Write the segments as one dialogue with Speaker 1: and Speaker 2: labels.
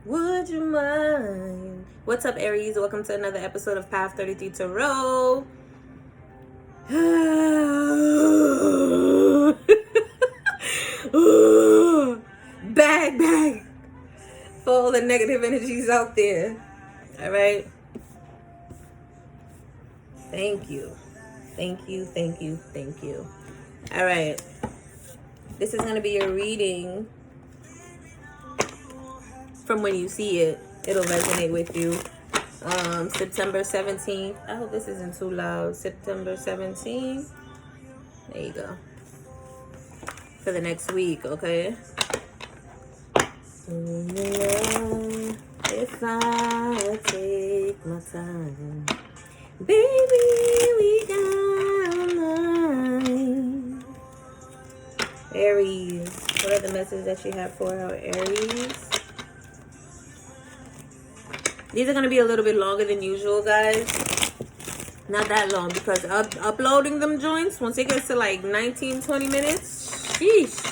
Speaker 1: Would you mind? What's up, Aries? Welcome to another episode of Path 33 Tarot. Bag for all the negative energies out there. All right. Thank you. All right. This is going to be your reading from when you see it. It'll resonate with you. September 17th. I hope this isn't too loud. September 17th. There you go. For the next week, okay? If I take my time, baby, we got mine. Aries. What are the messages that you have for our Aries? These are going to be a little bit longer than usual, guys. Not that long, because uploading them joints, once it gets to like 19, 20 minutes, sheesh.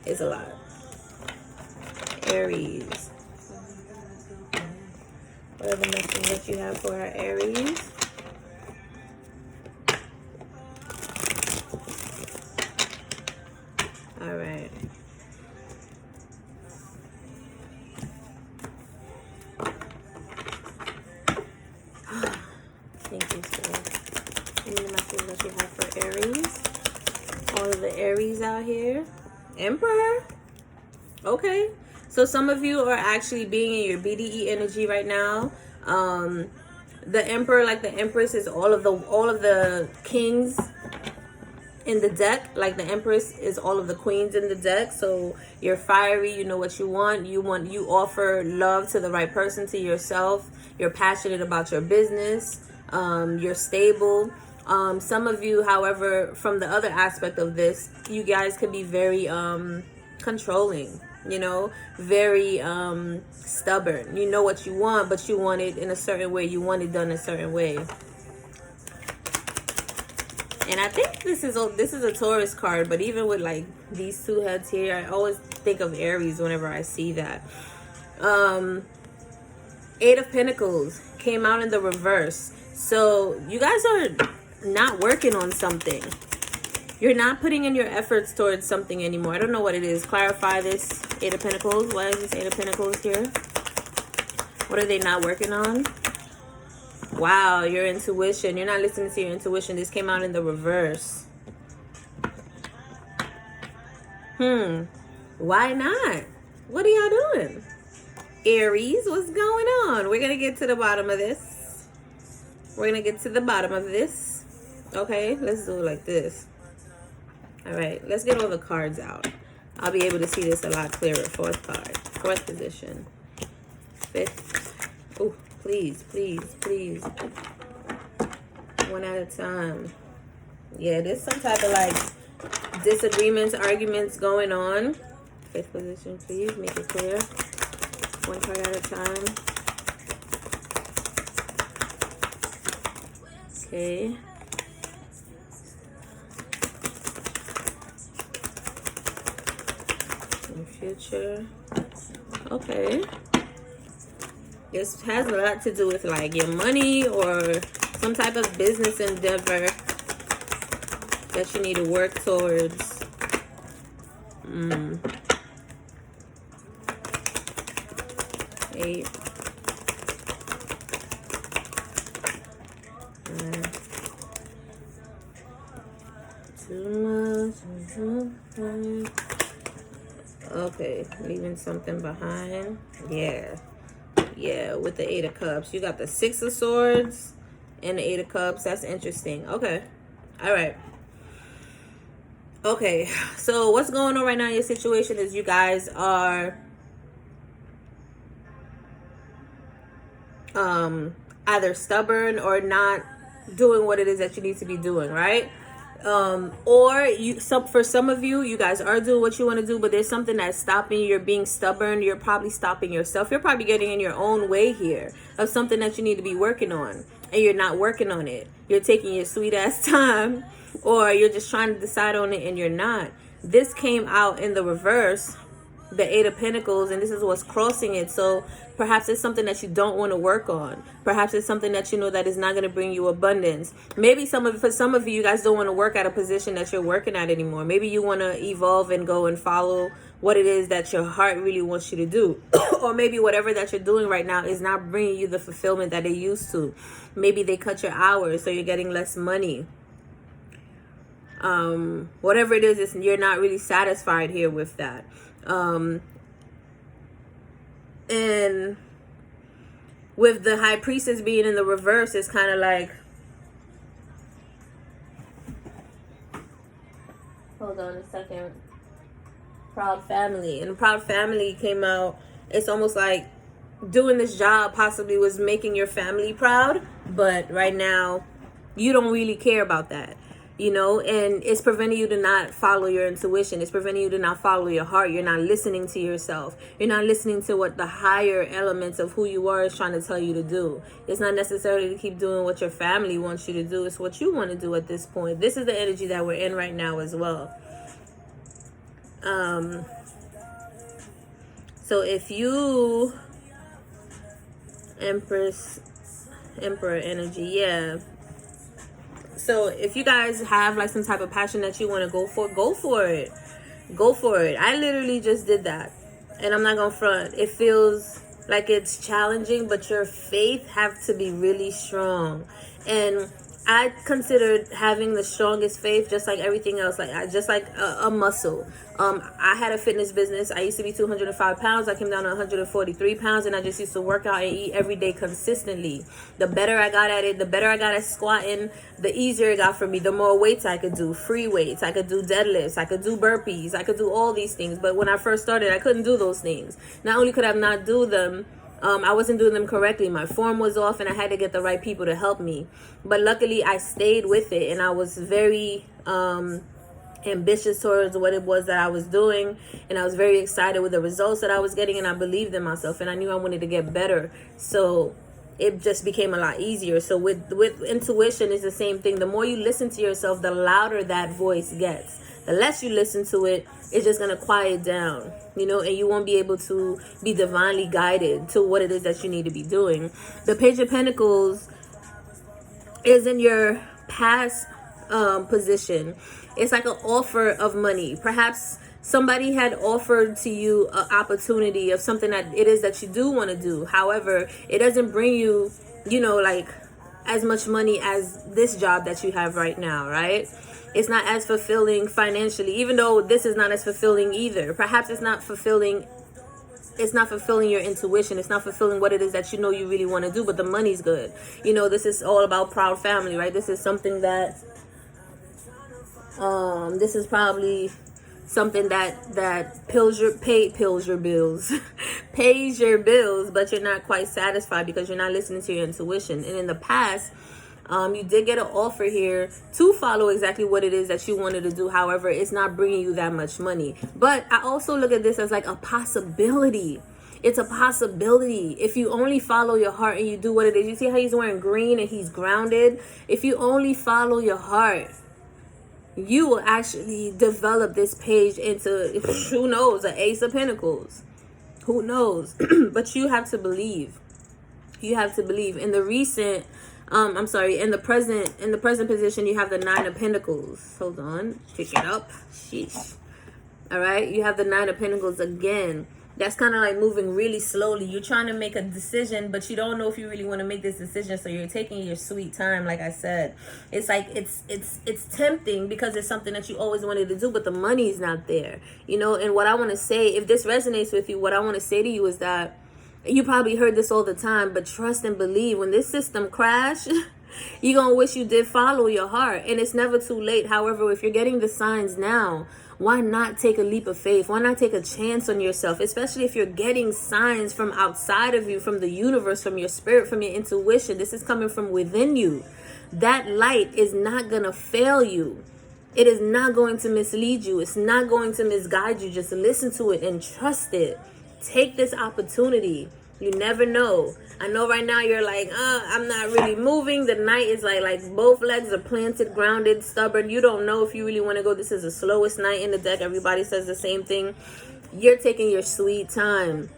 Speaker 1: It's a lot. Aries. What are the messages that you have for our Aries? All right. Thank you, sir. Give me the message that you have for Aries. All of the Aries out here. Emperor. Okay. So some of you are actually being in your BDE energy right now. The Emperor, like the Empress, is all of the kings in the deck. Like the Empress is all of the queens in the deck. So you're fiery, you know what you want. You offer love to the right person, to yourself. You're passionate about your business. You're stable. Some of you, however, from the other aspect of this, you guys could be very controlling, you know, very stubborn. You know what you want, but you want it in a certain way. You want it done a certain way. And I think this is a Taurus card, but even with like these two heads here, I always think of Aries whenever I see that. Eight of Pentacles came out in the reverse. So you guys are not working on something. You're not putting in your efforts towards something anymore. I don't know what it is. Clarify this. Eight of Pentacles. Why is this Eight of Pentacles here? What are they not working on? Wow, your intuition. You're not listening to your intuition. This came out in the reverse. Why not? What are y'all doing? Aries, what's going on? We're going to get to the bottom of this. Okay, let's do it like this. All right, let's get all the cards out. I'll be able to see this a lot clearer. Fourth card. Fourth position. Fifth. Oh, please. One at a time. Yeah, there's some type of like disagreements, arguments going on. Fifth position, please. Make it clear. One card at a time. Okay. In the future. Okay. This has a lot to do with like your money or some type of business endeavor that you need to work towards. Eight. Too much. Okay, leaving something behind. Yeah, with the Eight of Cups. You got the Six of Swords and the Eight of Cups. That's interesting. Okay. All right. Okay, so what's going on right now in your situation is you guys are either stubborn or not doing what it is that you need to be doing, right? Or for some of you, you guys are doing what you want to do, but there's something that's stopping you. You're being stubborn. You're probably stopping yourself. You're probably getting in your own way here of something that you need to be working on, and you're not working on it. You're taking your sweet ass time, or you're just trying to decide on it and you're not. this came out in the reverse, the Eight of Pentacles, and this is what's crossing it. So perhaps it's something that you don't want to work on. Perhaps it's something that you know that is not going to bring you abundance. Maybe for some of you guys don't want to work at a position that you're working at anymore. Maybe you want to evolve and go and follow what it is that your heart really wants you to do. Or maybe whatever that you're doing right now is not bringing you the fulfillment that it used to. Maybe they cut your hours, so you're getting less money. Whatever it is, you're not really satisfied here with that. And with the High Priestess being in the reverse, it's kind of like, hold on a second, Proud Family. And the Proud Family came out. It's almost like doing this job possibly was making your family proud, but right now you don't really care about that. You know, and it's preventing you to not follow your intuition. It's preventing you to not follow your heart. You're not listening to yourself. You're not listening to what the higher elements of who you are is trying to tell you to do. It's not necessarily to keep doing what your family wants you to do. It's what you want to do at this point. This is the energy that we're in right now as well. So if you, Emperor energy, yeah. So if you guys have like some type of passion that you want to go for it. Go for it. I literally just did that. And I'm not going to front. It feels like it's challenging, but your faith have to be really strong. And I considered having the strongest faith just like everything else, like a muscle. I had a fitness business. I used to be 205 pounds. I came down to 143 pounds, and I just used to work out and eat every day consistently. The better I got at it, the better I got at squatting, the easier it got for me. The more weights I could do, free weights, I could do deadlifts, I could do burpees, I could do all these things. But when I first started, I couldn't do those things. Not only could I not do them, I wasn't doing them correctly. My form was off, and I had to get the right people to help me. But luckily, I stayed with it, and I was very ambitious towards what it was that I was doing, and I was very excited with the results that I was getting, and I believed in myself, and I knew I wanted to get better. So it just became a lot easier. So with intuition, it's the same thing. The more you listen to yourself, the louder that voice gets. The less you listen to it, it's just going to quiet down, you know, and you won't be able to be divinely guided to what it is that you need to be doing. The Page of Pentacles is in your past position. It's like an offer of money. Perhaps somebody had offered to you an opportunity of something that it is that you do want to do. However, it doesn't bring you, you know, like as much money as this job that you have right now, right? It's not as fulfilling financially, even though this is not as fulfilling either. Perhaps it's not fulfilling your intuition. It's not fulfilling what it is that you know you really want to do, but the money's good. You know, this is all about Proud Family, right? This is something that this is probably something that pays your bills pays your bills, but you're not quite satisfied because you're not listening to your intuition. And in the past, you did get an offer here to follow exactly what it is that you wanted to do. However, it's not bringing you that much money. But I also look at this as like a possibility. It's a possibility. If you only follow your heart and you do what it is. You see how he's wearing green and he's grounded? If you only follow your heart, you will actually develop this page into, who knows, an Ace of Pentacles. Who knows? But you have to believe. You have to believe. In the recent... in the present position, you have the Nine of Pentacles. Hold on. Pick it up. Sheesh. All right. You have the Nine of Pentacles again. That's kind of like moving really slowly. You're trying to make a decision, but you don't know if you really want to make this decision. So you're taking your sweet time. Like I said, it's like, it's tempting because it's something that you always wanted to do, but the money's not there, you know? And what I want to say, if this resonates with you, what I want to say to you is that you probably heard this all the time, but trust and believe. When this system crash, you're going to wish you did follow your heart. And it's never too late. However, if you're getting the signs now, why not take a leap of faith? Why not take a chance on yourself? Especially if you're getting signs from outside of you, from the universe, from your spirit, from your intuition. This is coming from within you. That light is not going to fail you. It is not going to mislead you. It's not going to misguide you. Just listen to it and trust it. Take this opportunity. You never know. I know right now you're like, I'm not really moving. The night is like both legs are planted, grounded, stubborn. You don't know if you really want to go. This is the slowest night in the deck. Everybody says the same thing. You're taking your sweet time.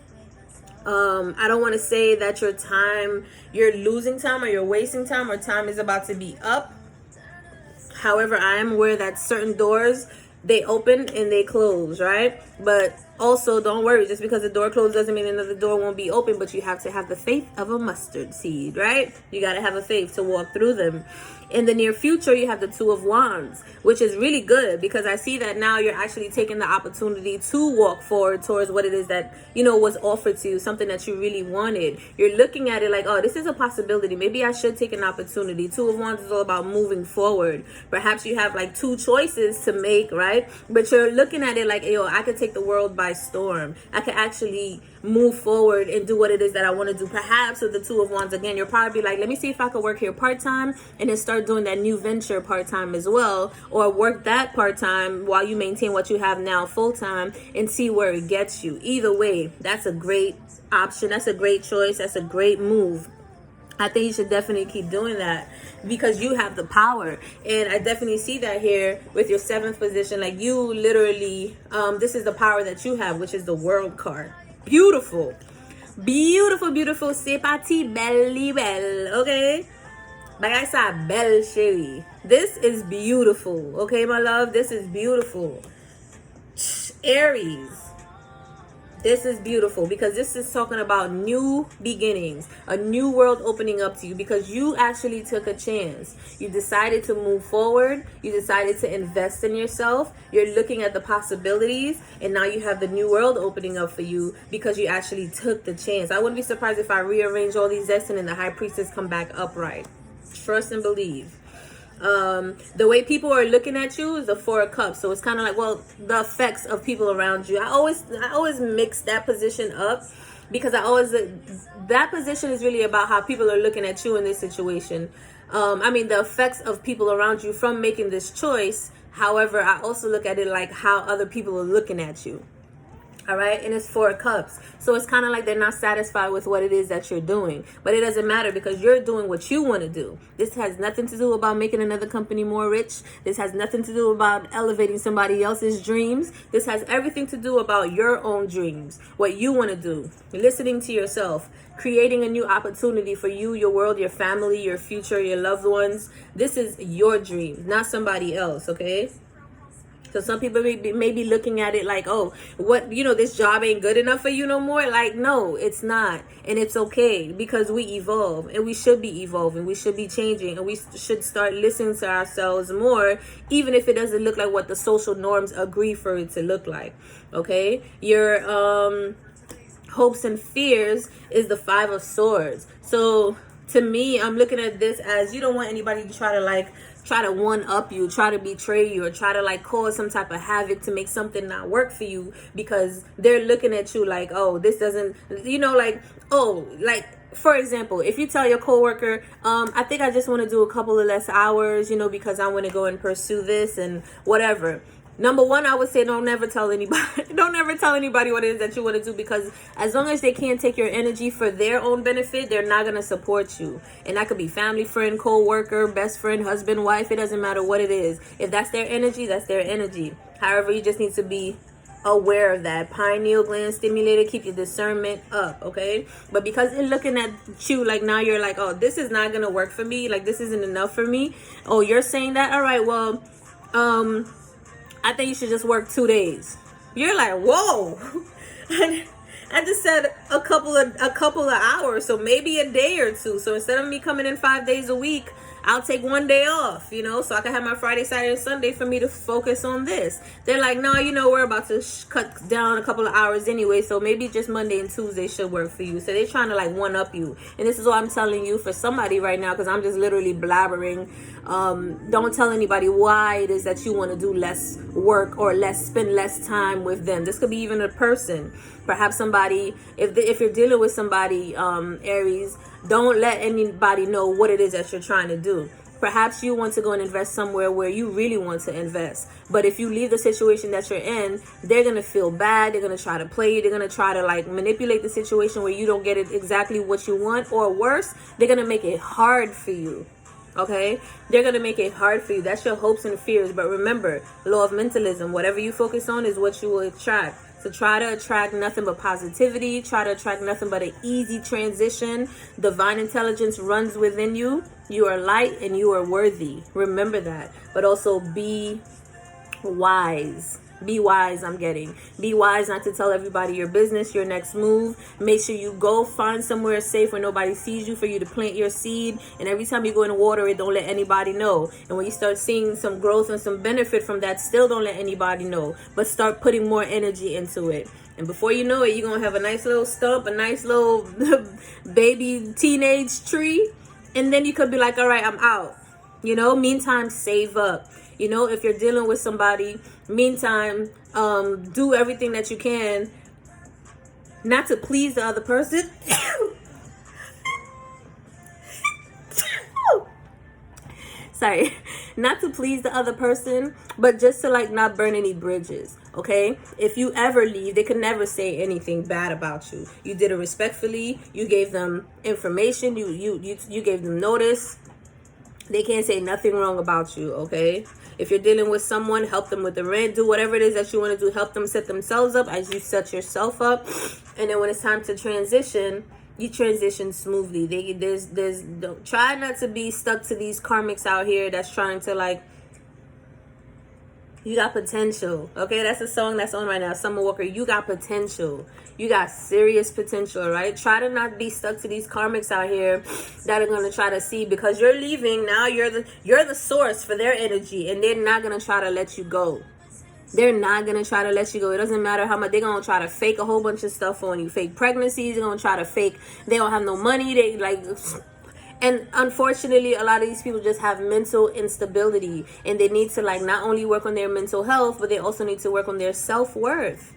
Speaker 1: I don't want to say that you're losing time or you're wasting time or time is about to be up. However, I am aware that certain doors, they open and they close, right? But also, don't worry, just because the door closed doesn't mean another door won't be open, but you have to have the faith of a mustard seed, right? You got to have a faith to walk through them. In the near future, you have the Two of Wands, which is really good because I see that now you're actually taking the opportunity to walk forward towards what it is that, was offered to you, something that you really wanted. You're looking at it like, oh, this is a possibility. Maybe I should take an opportunity. Two of Wands is all about moving forward. Perhaps you have like two choices to make, right? But you're looking at it like, yo, I could take the world by storm. I could actually move forward and do what it is that I want to do. Perhaps with the Two of Wands, again, you're probably like, let me see if I could work here part-time and then start doing that new venture part-time as well, or work that part-time while you maintain what you have now full-time and see where it gets you. Either way, that's a great option. That's a great choice. That's a great move. I think you should definitely keep doing that because you have the power. And I definitely see that here with your 7th position. Like you literally, this is the power that you have, which is the World card. Beautiful. Beautiful, beautiful. C'est parti, belle, belle. Okay? Like I said, belle chérie. This is beautiful. Okay, my love? This is beautiful. Aries. This is beautiful because this is talking about new beginnings, a new world opening up to you because you actually took a chance. You decided to move forward. You decided to invest in yourself. You're looking at the possibilities and now you have the new world opening up for you because you actually took the chance. I wouldn't be surprised if I rearrange all these decks and then the High Priestess come back upright. Trust and believe. The way people are looking at you is the Four of Cups. So it's kind of like, well, the effects of people around you. I always mix that position up because that position is really about how people are looking at you in this situation. The effects of people around you from making this choice. However, I also look at it like how other people are looking at you. All right, and it's Four of Cups. So it's kind of like they're not satisfied with what it is that you're doing. But it doesn't matter because you're doing what you want to do. This has nothing to do about making another company more rich. This has nothing to do about elevating somebody else's dreams. This has everything to do about your own dreams, what you want to do, listening to yourself, creating a new opportunity for you, your world, your family, your future, your loved ones. This is your dream, not somebody else, okay? So some people may be looking at it like, oh, what, this job ain't good enough for you no more. Like, no, it's not. And it's okay because we evolve and we should be evolving. We should be changing and we should start listening to ourselves more, even if it doesn't look like what the social norms agree for it to look like. Okay. Your hopes and fears is the Five of Swords. So to me, I'm looking at this as you don't want anybody to try to one up you, try to betray you, or try to cause some type of havoc to make something not work for you because they're looking at you like, oh, this doesn't, for example, if you tell your coworker, I think I just want to do a couple of less hours, because I want to go and pursue this and whatever. Number one, I would say don't ever tell anybody. Don't ever tell anybody what it is that you want to do because as long as they can't take your energy for their own benefit, they're not going to support you. And that could be family, friend, co-worker, best friend, husband, wife. It doesn't matter what it is. If that's their energy, that's their energy. However, you just need to be aware of that. Pineal gland stimulated. Keep your discernment up, okay? But because they're looking at you like now you're like, oh, this is not going to work for me. Like, this isn't enough for me. Oh, you're saying that? All right, well, I think you should just work 2 days. You're like, whoa. I just said a couple of hours, so maybe a day or two. So instead of me coming in 5 days a week, I'll take 1 day off, so I can have my Friday, Saturday, and Sunday for me to focus on this. They're like, no, we're about to cut down a couple of hours anyway, so maybe just Monday and Tuesday should work for you. So they're trying to one up you. And this is what I'm telling you for somebody right now because I'm just literally blabbering. Don't tell anybody why it is that you want to do less work or spend less time with them. This could be even a person. Perhaps somebody, if you're dealing with somebody, Aries, don't let anybody know what it is that you're trying to do. Perhaps you want to go and invest somewhere where you really want to invest. But if you leave the situation that you're in, they're going to feel bad. They're going to try to play you. They're going to try to like manipulate the situation where you don't get it exactly what you want. Or worse, they're going to make it hard for you. Okay? They're going to make it hard for you. That's your hopes and fears. But remember, law of mentalism, whatever you focus on is what you will attract. So try to attract nothing but positivity. Try to attract nothing but an easy transition. Divine intelligence runs within you. You are light and you are worthy. Remember that. But also be wise. Be wise, I'm getting. Be wise not to tell everybody your business, your next move. Make sure you go find somewhere safe where nobody sees you for you to plant your seed. And every time you go in and water it, don't let anybody know. And when you start seeing some growth and some benefit from that, still don't let anybody know. But start putting more energy into it. And before you know it, you're going to have a nice little stump, a nice little baby teenage tree. And then you could be like, all right, I'm out. You know, meantime, save up. You know, if you're dealing with somebody, meantime, do everything that you can not to please the other person. Sorry, not to please the other person, but just to like not burn any bridges. Okay, if you ever leave, they can never say anything bad about you. You did it respectfully. You gave them information. You gave them notice. They can't say nothing wrong about you. Okay, if you're dealing with someone, help them with the rent. Do whatever it is that you want to do. Help them set themselves up as you set yourself up. And then when it's time to transition, you transition smoothly. Don't try not to be stuck to these karmics out here that's trying to like. You got potential. Okay, that's a song that's on right now. Summer Walker, you got potential. You got serious potential, right? Try to not be stuck to these karmics out here that are gonna try to see, because you're leaving now. You're the source for their energy, and they're not gonna try to let you go. They're not gonna try to let you go. It doesn't matter how much they're gonna try to fake a whole bunch of stuff on you. Fake pregnancies. They're gonna try to fake. They don't have no money. They like. And unfortunately, a lot of these people just have mental instability, and they need to like not only work on their mental health, but they also need to work on their self-worth.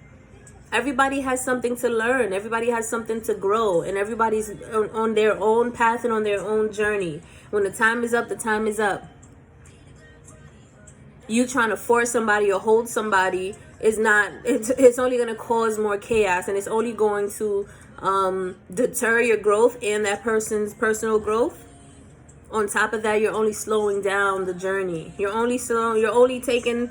Speaker 1: Everybody has something to learn. Everybody has something to grow, and everybody's on their own path and on their own journey. When the time is up, the time is up. You trying to force somebody or hold somebody is not, it's only going to cause more chaos, and it's only going to deter your growth and that person's personal growth. On top of that, you're only slowing down the journey. You're only taking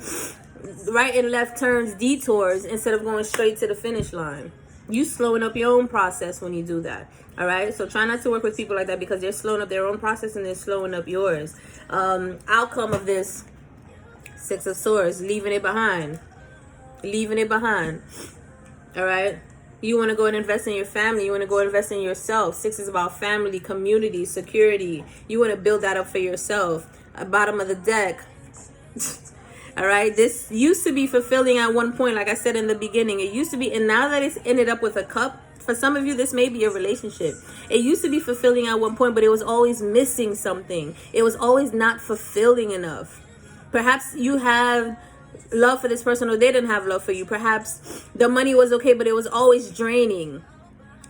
Speaker 1: right and left turns, detours, instead of going straight to the finish line. You slowing up your own process when you do that. All right, so try not to work with people like that, because they're slowing up their own process and they're slowing up yours. Outcome of this, Six of Swords, leaving it behind. All right, you want to go and invest in your family. You want to go invest in yourself. Six is about family, community, security. You want to build that up for yourself. Bottom of the deck. All right, this used to be fulfilling at one point, like I said in the beginning. It used to be, and now that it's ended up with a cup, for some of you, this may be a relationship. It used to be fulfilling at one point, but it was always missing something. It was always not fulfilling enough. Perhaps you have love for this person, or they didn't have love for you. Perhaps the money was okay, but it was always draining.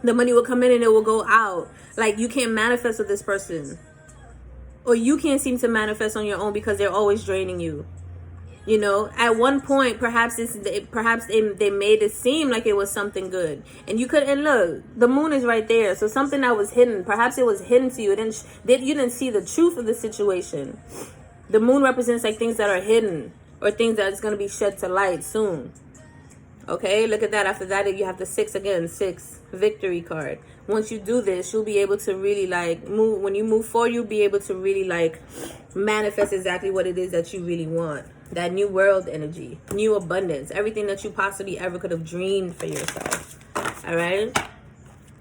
Speaker 1: The money will come in and it will go out. Like, you can't manifest with this person, or you can't seem to manifest on your own because they're always draining you. You know, at one point, perhaps they made it seem like it was something good, and you could. And look, the moon is right there, so something that was hidden. Perhaps it was hidden to you. You didn't see the truth of the situation. The moon represents like things that are hidden, or things that's going to be shed to light soon. Okay, look at that. After that, you have the six again, six, victory card. Once you do this, you'll be able to really like move. When you move forward, you'll be able to really like manifest exactly what it is that you really want. That new world energy, new abundance, everything that you possibly ever could have dreamed for yourself. All right.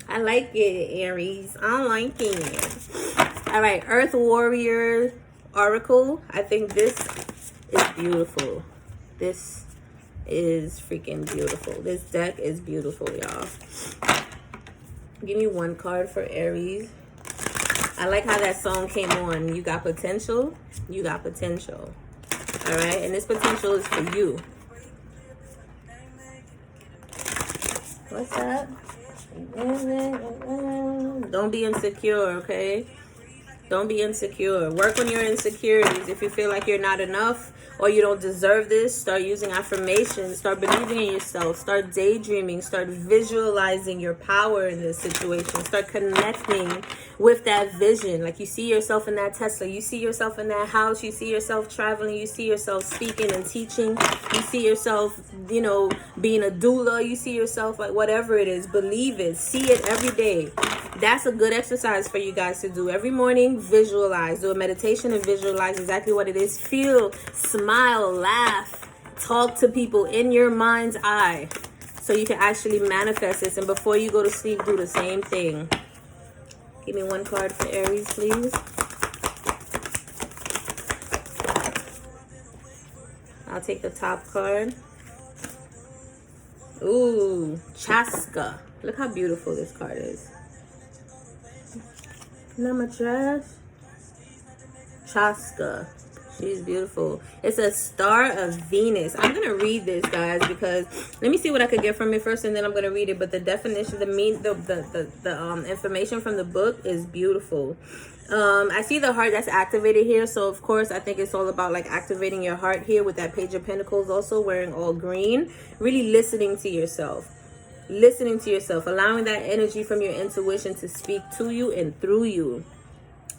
Speaker 1: I like it, Aries. I like it. All right, Earth Warrior Oracle. I think this is beautiful. This is freaking beautiful. This deck is beautiful, y'all. Give me one card for Aries. I like how that song came on. You got potential. You got potential. All right, and this potential is for you. What's that? Don't be insecure, okay? Don't be insecure. Work on your insecurities. If you feel like you're not enough or you don't deserve this, start using affirmations. Start believing in yourself. Start daydreaming. Start visualizing your power in this situation. Start connecting with that vision. Like you see yourself in that Tesla. You see yourself in that house. You see yourself traveling. You see yourself speaking and teaching. You see yourself, you know, being a doula. You see yourself like whatever it is. Believe it. See it every day. That's a good exercise for you guys to do every morning. Visualize, do a meditation and visualize exactly what it is. Feel, smile, laugh, talk to people in your mind's eye so you can actually manifest this. And before you go to sleep, do the same thing. Give me one card for Aries, please. I'll take the top card. Ooh, Chaska. Look how beautiful this card is. Not my trash. Chaska. She's beautiful. It's a star of Venus. I'm going to read this, guys, because let me see what I could get from it first, and then I'm going to read it. But the definition, the information from the book is beautiful. I see the heart that's activated here. So, of course, I think it's all about, like, activating your heart here with that Page of Pentacles also wearing all green. Really listening to yourself. Listening to yourself, allowing that energy from your intuition to speak to you and through you.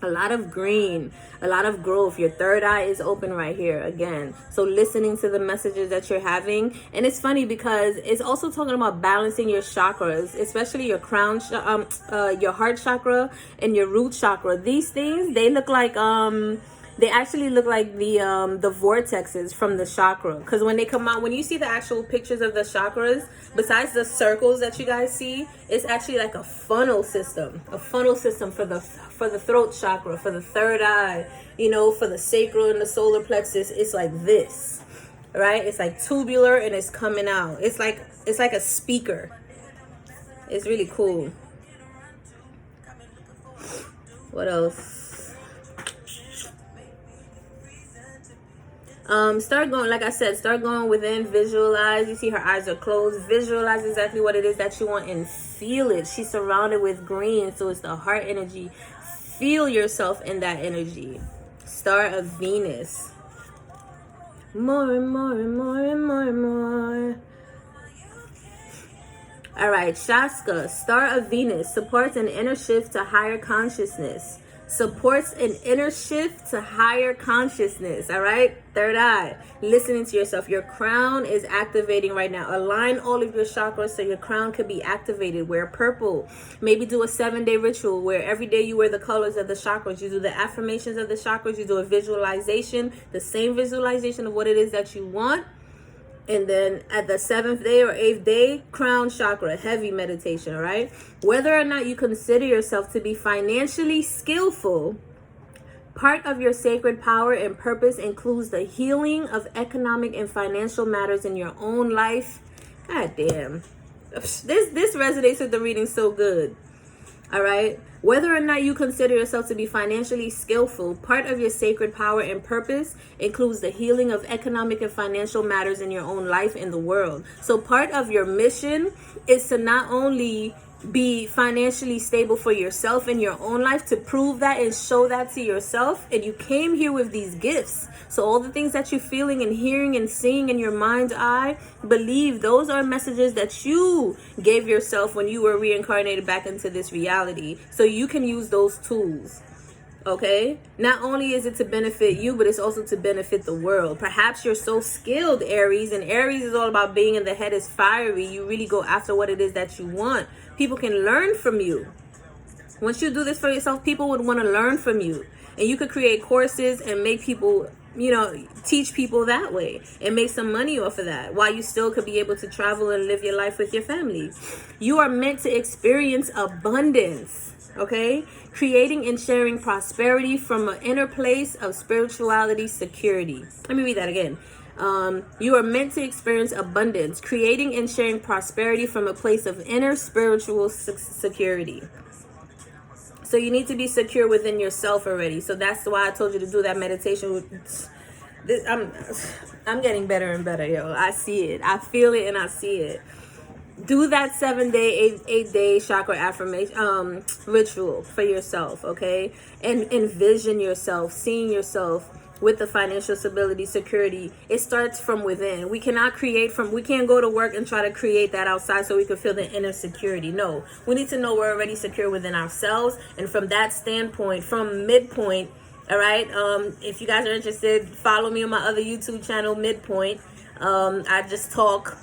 Speaker 1: A lot of green, a lot of growth. Your third eye is open right here again. So listening to the messages that you're having. And it's funny because it's also talking about balancing your chakras, especially your crown, your heart chakra and your root chakra. These things, they look like, they actually look like the vortexes from the chakra. Because when they come out, when you see the actual pictures of the chakras, besides the circles that you guys see, it's actually like a funnel system. A funnel system for the throat chakra, for the third eye, you know, for the sacral and the solar plexus. It's like this, right? It's like tubular and it's coming out. It's like a speaker. It's really cool. What else? Start going, like I said, start going within, visualize. You see her eyes are closed. Visualize exactly what it is that you want and feel it. She's surrounded with green, so it's the heart energy. Feel yourself in that energy. Star of Venus. More and more and more and more and more. All right, Shaska, Star of Venus, supports an inner shift to higher consciousness. Supports an inner shift to higher consciousness. All right, third eye, listening to yourself. Your crown is activating right now. Align all of your chakras so your crown can be activated. Wear purple. Maybe do a 7-day ritual where every day you wear the colors of the chakras. You do the affirmations of the chakras. You do a visualization, the same visualization of what it is that you want. And then at the 7th day or 8th day, crown chakra, heavy meditation, all right? Whether or not you consider yourself to be financially skillful, part of your sacred power and purpose includes the healing of economic and financial matters in your own life. God damn. This resonates with the reading so good. All right? Whether or not you consider yourself to be financially skillful, part of your sacred power and purpose includes the healing of economic and financial matters in your own life and the world. So part of your mission is to not only be financially stable for yourself in your own life, to prove that and show that to yourself. And you came here with these gifts. So all the things that you're feeling and hearing and seeing in your mind's eye, believe those are messages that you gave yourself when you were reincarnated back into this reality. So you can use those tools. Okay, not only is it to benefit you, but it's also to benefit the world. Perhaps you're so skilled, Aries, and Aries is all about being in the head is fiery. You really go after what it is that you want. People can learn from you. Once you do this for yourself, people would want to learn from you. And you could create courses and make people, you know, teach people that way and make some money off of that while you still could be able to travel and live your life with your family. You are meant to experience abundance. Okay, creating and sharing prosperity from an inner place of spirituality, security. Let me read that again. You are meant to experience abundance, creating and sharing prosperity from a place of inner spiritual security. So you need to be secure within yourself already. So that's why I told you to do that meditation. I'm getting better and better, yo. I see it. I feel it and I see it. do that 7-day, 8-day chakra affirmation ritual for yourself, okay? And envision yourself, seeing yourself with the financial stability, security. It starts from within. We cannot we can't go to work and try to create that outside so we can feel the inner security. No, we need to know we're already secure within ourselves. And from that standpoint, from Midpoint, all right, if you guys are interested, follow me on my other YouTube channel, Midpoint. I just talk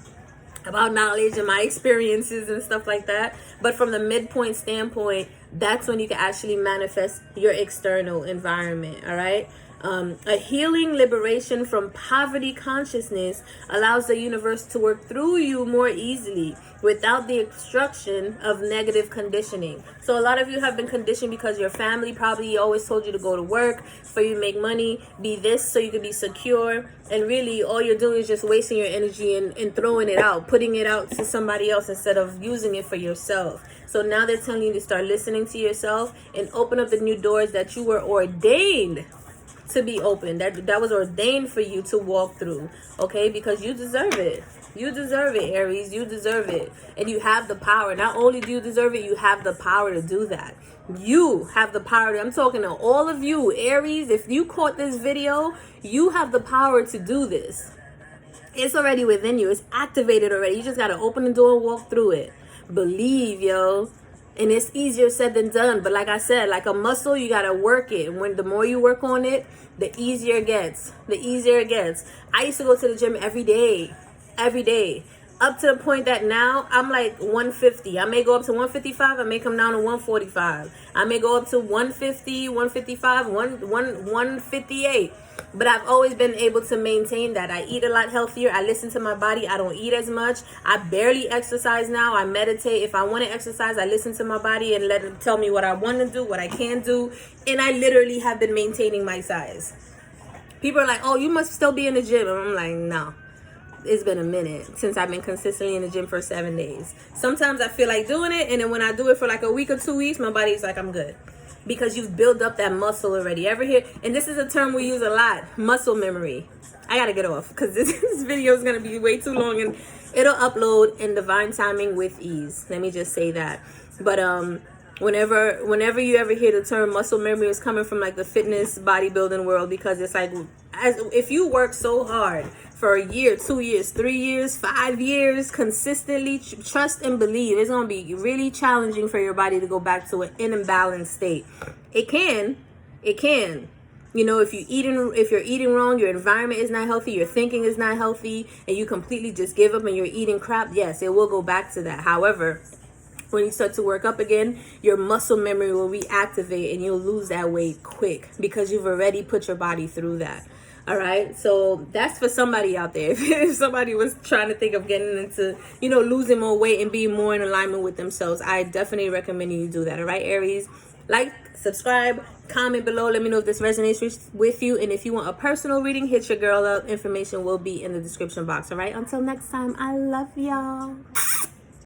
Speaker 1: about knowledge and my experiences and stuff like that. But from the Midpoint standpoint, that's when you can actually manifest your external environment, all right? A healing liberation from poverty consciousness allows the universe to work through you more easily without the obstruction of negative conditioning. So a lot of you have been conditioned because your family probably always told you to go to work for you to make money, be this so you can be secure, and really all you're doing is just wasting your energy and throwing it out, putting it out to somebody else instead of using it for yourself. So now they're telling you to start listening to yourself and open up the new doors that you were ordained to be open, that was ordained for you to walk through, okay? Because you deserve it. You deserve it, Aries. You deserve it. And you have the power. Not only do you deserve it, you have the power to do that. You have the power. I'm talking to all of you, Aries. If you caught this video, you have the power to do this. It's already within you. It's activated already. You just got to open the door and walk through it. Believe, yo. And it's easier said than done. But like I said, like a muscle, you got to work it. And when the more you work on it, the easier it gets. The easier it gets. I used to go to the gym every day. Every day. Up to the point that now I'm like 150. I may go up to 155. I may come down to 145. I may go up to 150, 155, 158. But I've always been able to maintain that. I eat a lot healthier. I listen to my body. I don't eat as much. I barely exercise now. I meditate. If I want to exercise, I listen to my body and let it tell me what I want to do, what I can do. And I literally have been maintaining my size. People are like, oh, you must still be in the gym. And I'm like, no. It's been a minute since I've been consistently in the gym for 7 days. Sometimes I feel like doing it. And then when I do it for like a week or 2 weeks, my body's like, I'm good. Because you've built up that muscle already. Ever hear? And this is a term we use a lot. Muscle memory. I got to get off because this video is going to be way too long. And it'll upload in divine timing with ease. Let me just say that. But whenever you ever hear the term muscle memory, is coming from like the fitness bodybuilding world. Because it's like, if you work so hard for a year, 2 years, 3 years, 5 years, consistently, trust and believe, it's going to be really challenging for your body to go back to an imbalanced state. It can. You know, if you're eating wrong, your environment is not healthy, your thinking is not healthy, and you completely just give up and you're eating crap, yes, it will go back to that. However, when you start to work up again, your muscle memory will reactivate and you'll lose that weight quick because you've already put your body through that. All right, so that's for somebody out there. If somebody was trying to think of getting into, you know, losing more weight and being more in alignment with themselves, I definitely recommend you do that. All right, Aries, like, subscribe, comment below. Let me know if this resonates with you. And if you want a personal reading, hit your girl up. Information will be in the description box. All right, until next time, I love y'all.